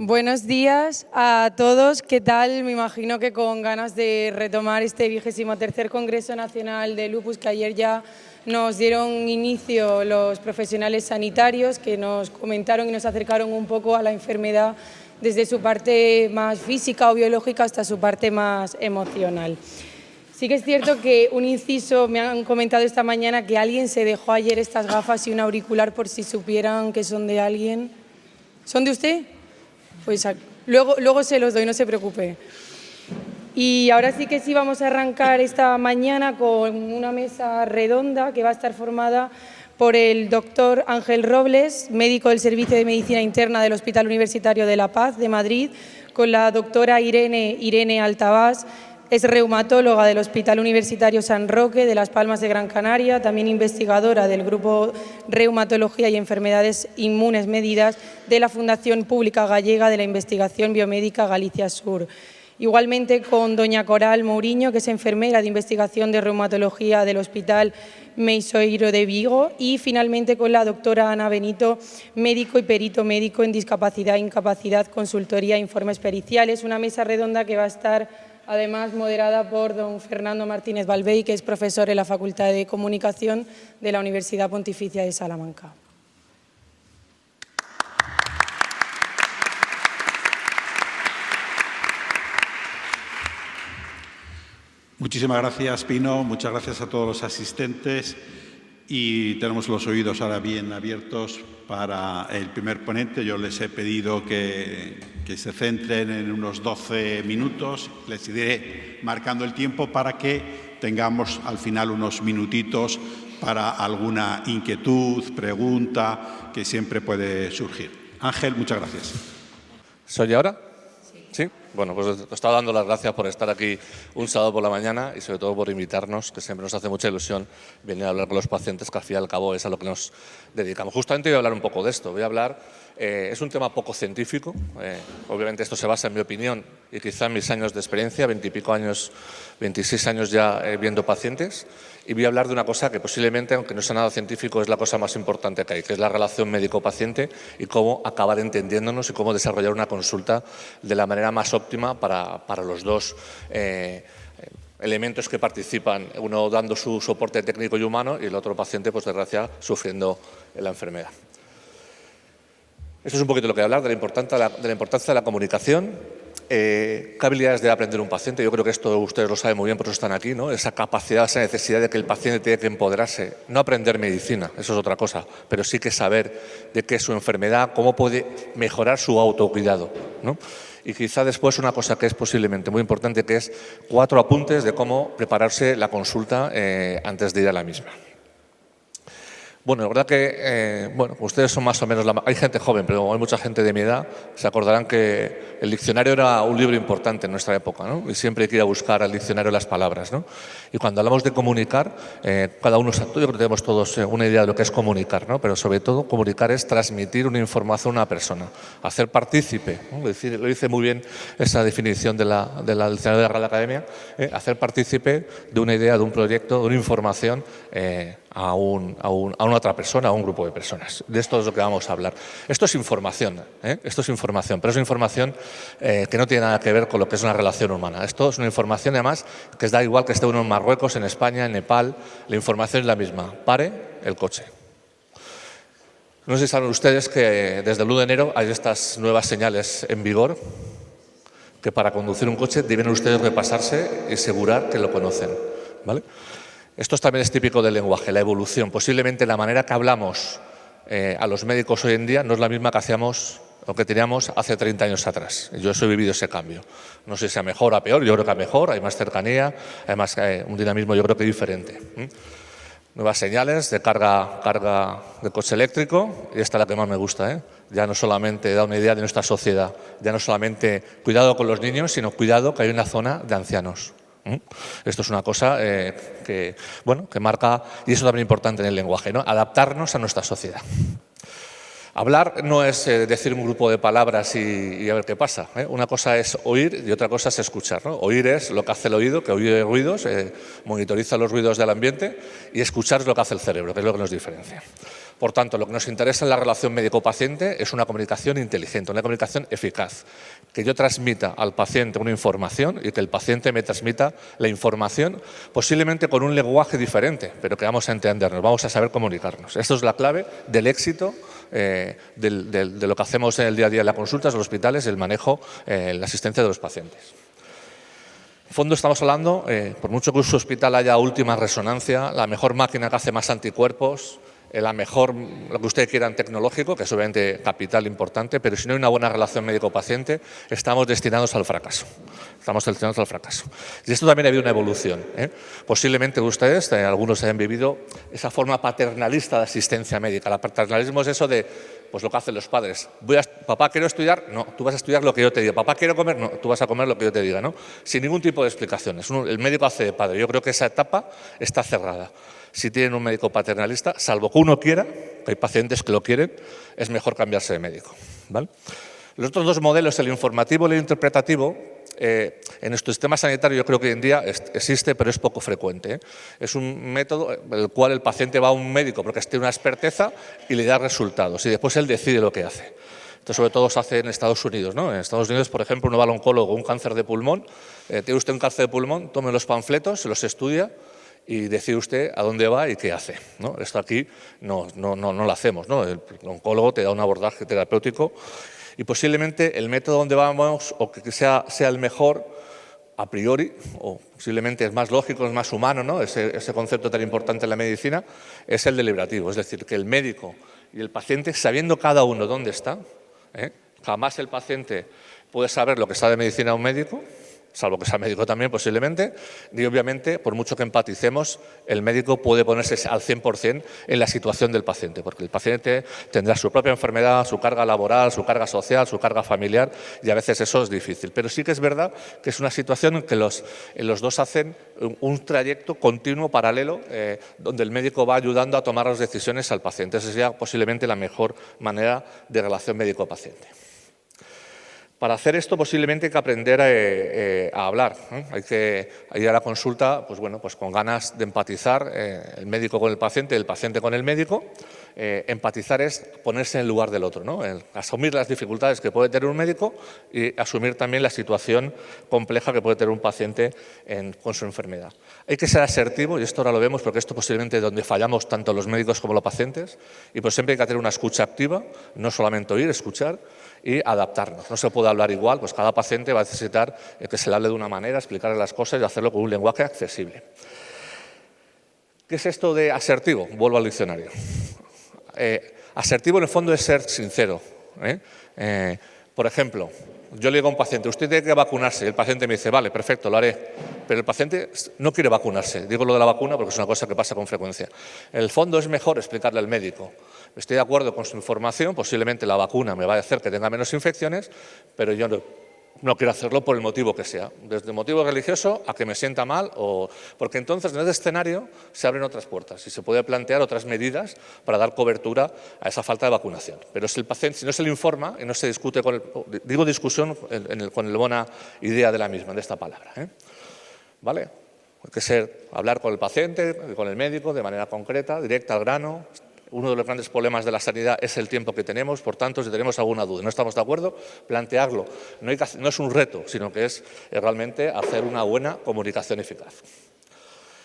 Buenos días a todos. ¿Qué tal? Me imagino que con ganas de retomar este 23º Congreso Nacional de Lupus, que ayer ya nos dieron inicio los profesionales sanitarios, que nos comentaron y nos acercaron un poco a la enfermedad desde su parte más física o biológica hasta su parte más emocional. Sí que es cierto que un inciso, me han comentado esta mañana que alguien se dejó ayer estas gafas y un auricular por si supieran que son de alguien. ¿Son de usted? Pues luego se los doy, no se preocupe. Y ahora sí que sí vamos a arrancar esta mañana con una mesa redonda que va a estar formada por el doctor Ángel Robles, médico del Servicio de Medicina Interna del Hospital Universitario de La Paz de Madrid, con la doctora Irene Altabás, es reumatóloga del Hospital Universitario San Roque de Las Palmas de Gran Canaria, también investigadora del Grupo Reumatología y Enfermedades Inmunes Medidas de la Fundación Pública Gallega de la Investigación Biomédica Galicia Sur. Igualmente con doña Coral Mouriño, que es enfermera de investigación de reumatología del Hospital Meixoeiro de Vigo, y finalmente con la doctora Ana Benito, médico y perito médico en discapacidad e incapacidad, consultoría e informes periciales. Una mesa redonda que va a estar además moderada por don Fernando Martínez Balbey, que es profesor en la Facultad de Comunicación de la Universidad Pontificia de Salamanca. Muchísimas gracias, Pino. Muchas gracias a todos los asistentes. Y tenemos los oídos ahora bien abiertos para el primer ponente. Yo les he pedido que se centren en unos 12 minutos. Les iré marcando el tiempo para que tengamos al final unos minutitos para alguna inquietud, pregunta que siempre puede surgir. Ángel, muchas gracias. ¿Se oye ahora? ¿Sí? Bueno, pues os estaba dando las gracias por estar aquí un sábado por la mañana y sobre todo por invitarnos, que siempre nos hace mucha ilusión venir a hablar con los pacientes, que al fin y al cabo es a lo que nos dedicamos. Justamente voy a hablar un poco de esto. Voy a hablar, es un tema poco científico, obviamente esto se basa en mi opinión y quizá en mis años de experiencia, 20 y pico años, 26 años ya viendo pacientes, y voy a hablar de una cosa que posiblemente, aunque no sea nada científico, es la cosa más importante que hay, que es la relación médico-paciente y cómo acabar entendiéndonos y cómo desarrollar una consulta de la manera más óptima para los dos elementos que participan, uno dando su soporte técnico y humano y el otro paciente, pues desgracia, sufriendo la enfermedad. Esto es un poquito lo que voy a hablar, de la importancia de la comunicación. ¿Qué habilidades debe aprender un paciente? Yo creo que esto ustedes lo saben muy bien, por eso están aquí, ¿no? Esa capacidad, esa necesidad de que el paciente tiene que empoderarse, no aprender medicina, eso es otra cosa, pero sí que saber de qué es su enfermedad, cómo puede mejorar su autocuidado, ¿no? Y quizá después una cosa que es posiblemente muy importante, que es 4 apuntes de cómo prepararse la consulta antes de ir a la misma. Bueno, la verdad que ustedes son más o menos, hay gente joven, pero hay mucha gente de mi edad, se acordarán que el diccionario era un libro importante en nuestra época, ¿no? Y siempre hay que ir a buscar al diccionario las palabras, ¿no? Y cuando hablamos de comunicar, cada uno, yo creo que tenemos todos una idea de lo que es comunicar, ¿no? Pero sobre todo comunicar es transmitir una información a una persona, hacer partícipe, ¿no? Lo dice muy bien esa definición del diccionario de la Real Academia, hacer partícipe de una idea, de un proyecto, de una información a una otra persona, a un grupo de personas. De esto es lo que vamos a hablar. Esto es información, esto es información, pero es una información que no tiene nada que ver con lo que es una relación humana. Esto es una información, además, que da igual que esté uno en Marruecos, en España, en Nepal, la información es la misma. Pare el coche. No sé si saben ustedes que desde el 1 de enero hay estas nuevas señales en vigor, que para conducir un coche deben ustedes repasarse y asegurar que lo conocen, ¿vale? Esto también es típico del lenguaje, la evolución. Posiblemente la manera que hablamos a los médicos hoy en día no es la misma que hacíamos o que teníamos hace 30 años atrás. Yo he vivido ese cambio. No sé si a mejor o a peor, yo creo que a mejor, hay más cercanía, además un dinamismo yo creo que diferente. Nuevas señales de carga de coche eléctrico, y esta es la que más me gusta, Ya no solamente da una idea de nuestra sociedad, ya no solamente cuidado con los niños, sino cuidado que hay una zona de ancianos. Esto es una cosa que marca, y eso también es importante en el lenguaje, ¿no? Adaptarnos a nuestra sociedad. Hablar no es decir un grupo de palabras y a ver qué pasa, ¿eh? Una cosa es oír y otra cosa es escuchar, ¿no? Oír es lo que hace el oído, que oye ruidos, monitoriza los ruidos del ambiente, y escuchar es lo que hace el cerebro, que es lo que nos diferencia. Por tanto, lo que nos interesa en la relación médico-paciente es una comunicación inteligente, una comunicación eficaz. Que yo transmita al paciente una información y que el paciente me transmita la información, posiblemente con un lenguaje diferente, pero que vamos a entendernos, vamos a saber comunicarnos. Esto es la clave del éxito de lo que hacemos en el día a día en las consultas, en los hospitales, el manejo, la asistencia de los pacientes. En el fondo estamos hablando, por mucho que su hospital haya última resonancia, la mejor máquina que hace más anticuerpos, la mejor, lo que ustedes quieran tecnológico, que es obviamente capital importante, pero si no hay una buena relación médico-paciente, estamos destinados al fracaso. Estamos destinados al fracaso. Y esto también ha habido una evolución, ¿eh? Posiblemente ustedes, algunos hayan vivido esa forma paternalista de asistencia médica. El paternalismo es eso de, pues lo que hacen los padres. Papá, ¿quiero estudiar? No, tú vas a estudiar lo que yo te diga. Papá, ¿quiero comer? No, tú vas a comer lo que yo te diga, ¿no? Sin ningún tipo de explicaciones. El médico hace de padre. Yo creo que esa etapa está cerrada. Si tienen un médico paternalista, salvo que uno quiera, que hay pacientes que lo quieren, es mejor cambiarse de médico, ¿vale? Los otros dos modelos, el informativo y el interpretativo, en nuestro sistema sanitario yo creo que hoy en día existe, pero es poco frecuente, ¿eh? Es un método en el cual el paciente va a un médico porque tiene una experteza y le da resultados y después él decide lo que hace. Esto sobre todo se hace en Estados Unidos, ¿no? En Estados Unidos, por ejemplo, uno va al oncólogo, un cáncer de pulmón, tiene usted un cáncer de pulmón, tome los panfletos, se los estudia y decide usted a dónde va y qué hace, ¿no? Esto aquí no lo hacemos, ¿no? El oncólogo te da un abordaje terapéutico y posiblemente el método donde vamos o que sea el mejor a priori, o posiblemente es más lógico, es más humano, ¿no? Ese concepto tan importante en la medicina, es el deliberativo, es decir, que el médico y el paciente, sabiendo cada uno dónde está, jamás el paciente puede saber lo que sabe de medicina un médico, salvo que sea médico también posiblemente, y obviamente, por mucho que empaticemos, el médico puede ponerse al 100% en la situación del paciente, porque el paciente tendrá su propia enfermedad, su carga laboral, su carga social, su carga familiar, y a veces eso es difícil. Pero sí que es verdad que es una situación en que los dos hacen un trayecto continuo, paralelo, donde el médico va ayudando a tomar las decisiones al paciente. Esa sería posiblemente la mejor manera de relación médico-paciente. Para hacer esto posiblemente hay que aprender a hablar, ¿eh? Hay que ir a la consulta pues con ganas de empatizar, el médico con el paciente con el médico. Empatizar es ponerse en el lugar del otro, ¿no? Asumir las dificultades que puede tener un médico y asumir también la situación compleja que puede tener un paciente con su enfermedad. Hay que ser asertivo, y esto ahora lo vemos porque esto posiblemente es donde fallamos tanto los médicos como los pacientes, y pues siempre hay que tener una escucha activa, no solamente oír, escuchar y adaptarnos. No se puede hablar igual, pues cada paciente va a necesitar que se le hable de una manera, explicarle las cosas y hacerlo con un lenguaje accesible. ¿Qué es esto de asertivo? Vuelvo al diccionario. Asertivo en el fondo es ser sincero, ¿eh? Por ejemplo, yo le digo a un paciente, usted tiene que vacunarse, y el paciente me dice, vale, perfecto, lo haré, pero el paciente no quiere vacunarse. Digo lo de la vacuna porque es una cosa que pasa con frecuencia. En el fondo es mejor explicarle al médico, estoy de acuerdo con su información, posiblemente la vacuna me va a hacer que tenga menos infecciones, pero yo no quiero hacerlo por el motivo que sea, desde el motivo religioso a que me sienta mal, porque entonces en ese escenario se abren otras puertas y se puede plantear otras medidas para dar cobertura a esa falta de vacunación. Pero si el paciente, si no se le informa y no se discute digo discusión con la buena idea de la misma, de esta palabra, ¿vale? Hay que hablar con el paciente, con el médico, de manera concreta, directa al grano. Uno de los grandes problemas de la sanidad es el tiempo que tenemos, por tanto, si tenemos alguna duda, no estamos de acuerdo, plantearlo. No es un reto, sino que es realmente hacer una buena comunicación eficaz.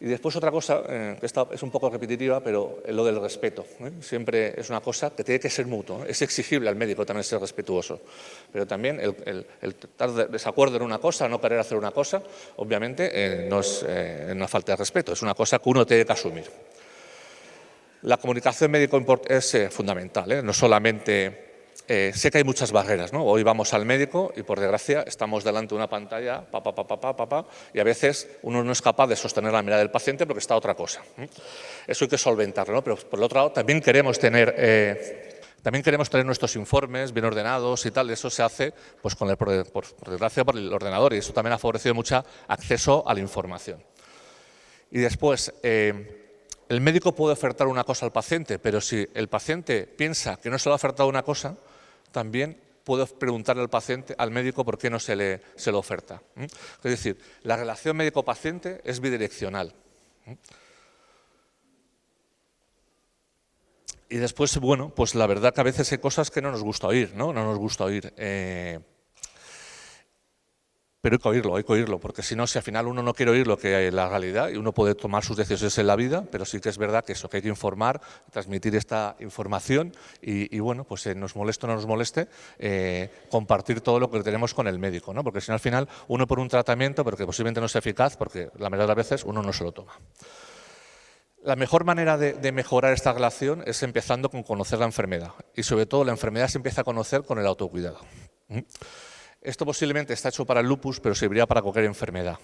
Y después otra cosa, que esta es un poco repetitiva, pero lo del respeto, ¿eh? Siempre es una cosa que tiene que ser mutuo, ¿eh? Es exigible al médico también ser respetuoso, pero también el estar de desacuerdo en una cosa, no querer hacer una cosa, obviamente no es una falta de respeto, es una cosa que uno tiene que asumir. La comunicación médico es fundamental, ¿eh? No solamente... sé que hay muchas barreras, ¿no? Hoy vamos al médico y, por desgracia, estamos delante de una pantalla, y a veces uno no es capaz de sostener la mirada del paciente porque está otra cosa. Eso hay que solventarlo, ¿no? Pero, por el otro lado, también queremos tener nuestros informes bien ordenados y tal. Eso se hace, pues, por desgracia, por el ordenador, y eso también ha favorecido mucho acceso a la información. Y después... el médico puede ofertar una cosa al paciente, pero si el paciente piensa que no se le ha ofertado una cosa, también puedo preguntarle al médico por qué no se le oferta. Es decir, la relación médico-paciente es bidireccional. Y después, bueno, pues la verdad que a veces hay cosas que no nos gusta oír, ¿no? No nos gusta oír. Pero hay que oírlo, porque si no, si al final uno no quiere oír lo que es la realidad, y uno puede tomar sus decisiones en la vida, pero sí que es verdad que eso, que hay que informar, transmitir esta información y bueno, pues nos moleste o no nos moleste, compartir todo lo que tenemos con el médico, ¿no? Porque si no, al final, uno por un tratamiento, pero que posiblemente no sea eficaz, porque la mayoría de las veces uno no se lo toma. La mejor manera de mejorar esta relación es empezando con conocer la enfermedad, y sobre todo la enfermedad se empieza a conocer con el autocuidado. Esto posiblemente está hecho para el lupus, pero serviría para cualquier enfermedad.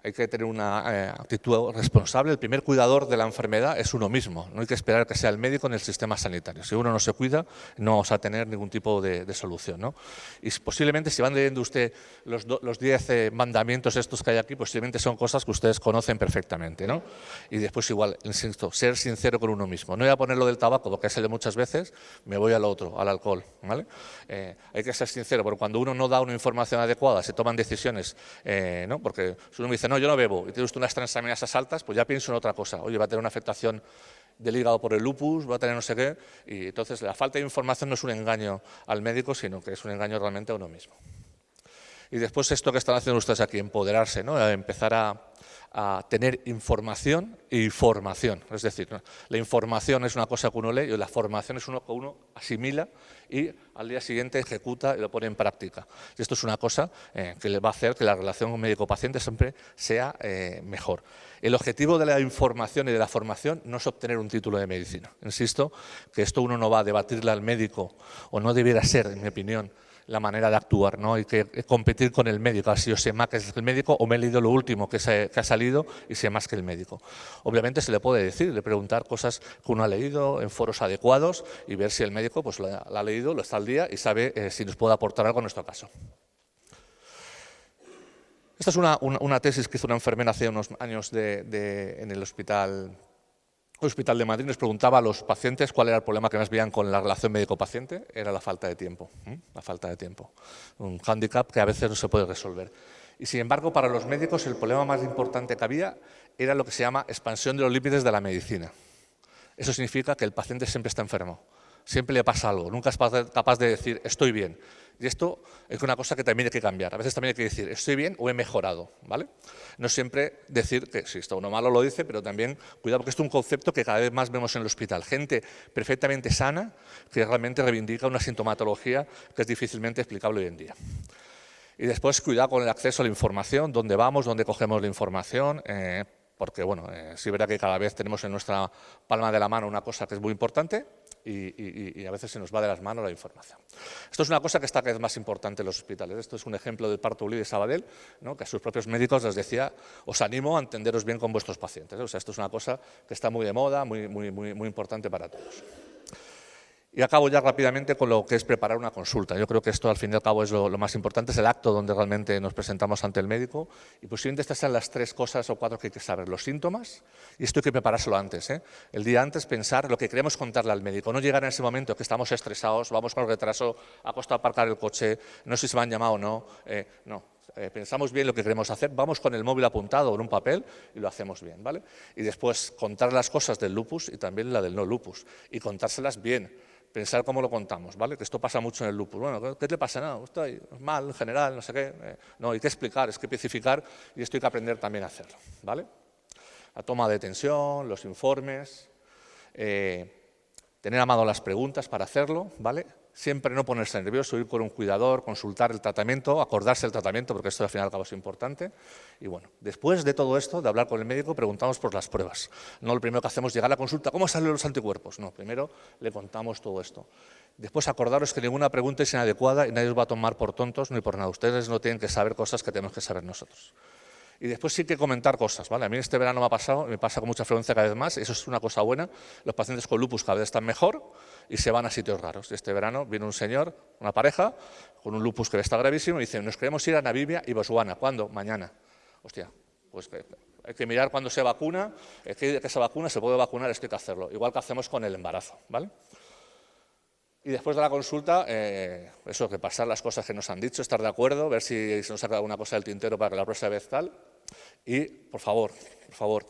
Hay que tener una actitud responsable. El primer cuidador de la enfermedad es uno mismo. No hay que esperar que sea el médico en el sistema sanitario. Si uno no se cuida, no vamos a tener ningún tipo de solución, ¿no? Y posiblemente, si van leyendo usted los 10 mandamientos estos que hay aquí, posiblemente son cosas que ustedes conocen perfectamente, ¿no? Y después igual, insisto, ser sincero con uno mismo. No voy a poner lo del tabaco, porque es el de muchas veces, me voy al otro, al alcohol, ¿vale? Hay que ser sincero, porque cuando uno no da una información adecuada, se toman decisiones, ¿no? Porque si uno me dice, no, yo no bebo, y tiene usted unas transaminasas altas, pues ya pienso en otra cosa. Oye, va a tener una afectación del hígado por el lupus, va a tener no sé qué, y entonces la falta de información no es un engaño al médico, sino que es un engaño realmente a uno mismo. Y después esto que están haciendo ustedes aquí, empoderarse, ¿no? Empezar a tener información y formación. Es decir, ¿no? La información es una cosa que uno lee y la formación es una que uno asimila y al día siguiente ejecuta y lo pone en práctica. Y esto es una cosa que le va a hacer que la relación médico-paciente siempre sea mejor. El objetivo de la información y de la formación no es obtener un título de medicina. Insisto que esto uno no va a debatirle al médico, o no debiera ser, en mi opinión, la manera de actuar, ¿no? Hay que competir con el médico, así yo sé más que es el médico o me he leído lo último que ha salido y sé más que el médico. Obviamente se le puede decir, le preguntar cosas que uno ha leído en foros adecuados y ver si el médico pues, lo ha leído, lo está al día y sabe si nos puede aportar algo en nuestro caso. Esta es una tesis que hizo una enfermera hace unos años en el Hospital de Madrid. Nos preguntaba a los pacientes cuál era el problema que más veían con la relación médico-paciente. Era la falta de tiempo. La falta de tiempo. Un hándicap que a veces no se puede resolver. Y sin embargo, para los médicos el problema más importante que había era lo que se llama expansión de los límites de la medicina. Eso significa que el paciente siempre está enfermo. Siempre le pasa algo. Nunca es capaz de decir estoy bien. Y esto es una cosa que también hay que cambiar. A veces también hay que decir estoy bien o he mejorado, ¿vale? No siempre decir que si está uno malo lo dice, pero también cuidado porque esto es un concepto que cada vez más vemos en el hospital. Gente perfectamente sana que realmente reivindica una sintomatología que es difícilmente explicable hoy en día. Y después cuidado con el acceso a la información, dónde vamos, dónde cogemos la información, porque bueno, sí es verdad que cada vez tenemos en nuestra palma de la mano una cosa que es muy importante y a veces se nos va de las manos la información. Esto es una cosa que está cada vez más importante en los hospitales. Esto es un ejemplo del parto Uli de Sabadell, ¿no? Que a sus propios médicos les decía, os animo a entenderos bien con vuestros pacientes. O sea, esto es una cosa que está muy de moda, muy importante para todos. Y acabo ya rápidamente con lo que es preparar una consulta. Yo creo que esto al fin y al cabo es lo más importante, es el acto donde realmente nos presentamos ante el médico y posiblemente estas sean las 3 cosas o 4 que hay que saber. Los síntomas, y esto hay que preparárselo antes, ¿eh? El día antes pensar lo que queremos contarle al médico, no llegar en ese momento que estamos estresados, vamos con retraso, ha costado aparcar el coche, no sé si me han llamado o no, pensamos bien lo que queremos hacer, vamos con el móvil apuntado en un papel y lo hacemos bien, ¿vale? Y después contar las cosas del lupus y también la del no lupus y contárselas bien. Pensar cómo lo contamos, ¿vale? Que esto pasa mucho en el lupus. Bueno, ¿qué te pasa? No, estoy mal en general, no sé qué. No, hay que explicar, hay que especificar y esto hay que aprender también a hacerlo, ¿vale? La toma de tensión, los informes, tener a mano las preguntas para hacerlo, ¿vale? Siempre no ponerse nervioso, ir con un cuidador, consultar el tratamiento, acordarse del tratamiento, porque esto al final y al cabo es importante. Y bueno, después de todo esto, de hablar con el médico, preguntamos por las pruebas. No lo primero que hacemos es llegar a la consulta, ¿cómo salen los anticuerpos? No, primero le contamos todo esto. Después acordaros que ninguna pregunta es inadecuada y nadie os va a tomar por tontos ni por nada. Ustedes no tienen que saber cosas que tenemos que saber nosotros. Y después sí que comentar cosas, ¿vale? A mí este verano me ha pasado, me pasa con mucha frecuencia cada vez más, eso es una cosa buena, los pacientes con lupus cada vez están mejor y se van a sitios raros. Y este verano viene un señor, una pareja, con un lupus que está gravísimo y dice, nos queremos ir a Namibia y Botswana. ¿Cuándo? Mañana. Hostia, pues Hay que mirar cuándo se vacuna, que se vacuna, se puede vacunar, esto hay que hacerlo. Igual que hacemos con el embarazo, ¿vale? Y después de la consulta, eso, repasar las cosas que nos han dicho, estar de acuerdo, ver si se nos saca alguna cosa del tintero para que la próxima vez tal. Y, por favor,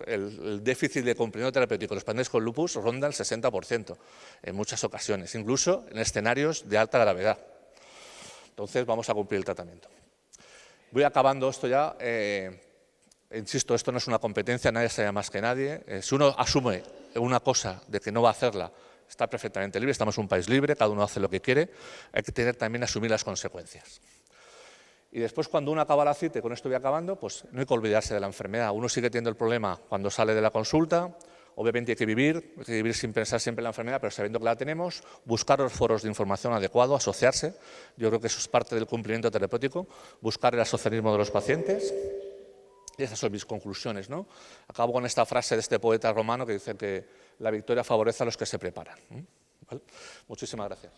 el déficit de comprimido terapéutico en los pacientes con lupus ronda el 60% en muchas ocasiones, incluso en escenarios de alta gravedad. Entonces, vamos a cumplir el tratamiento. Voy acabando esto ya. Insisto, esto no es una competencia, nadie sabe más que nadie. Si uno asume una cosa de que no va a hacerla, está perfectamente libre, estamos en un país libre, cada uno hace lo que quiere, hay que tener también asumir las consecuencias. Y después, cuando uno acaba la cita, y con esto voy acabando, pues no hay que olvidarse de la enfermedad. Uno sigue teniendo el problema cuando sale de la consulta, obviamente hay que vivir sin pensar siempre en la enfermedad, pero sabiendo que la tenemos, buscar los foros de información adecuados, asociarse, yo creo que eso es parte del cumplimiento terapéutico, buscar el asociacionismo de los pacientes. Y esas son mis conclusiones, ¿no? Acabo con esta frase de este poeta romano que dice que la victoria favorece a los que se preparan. ¿Vale? Muchísimas gracias.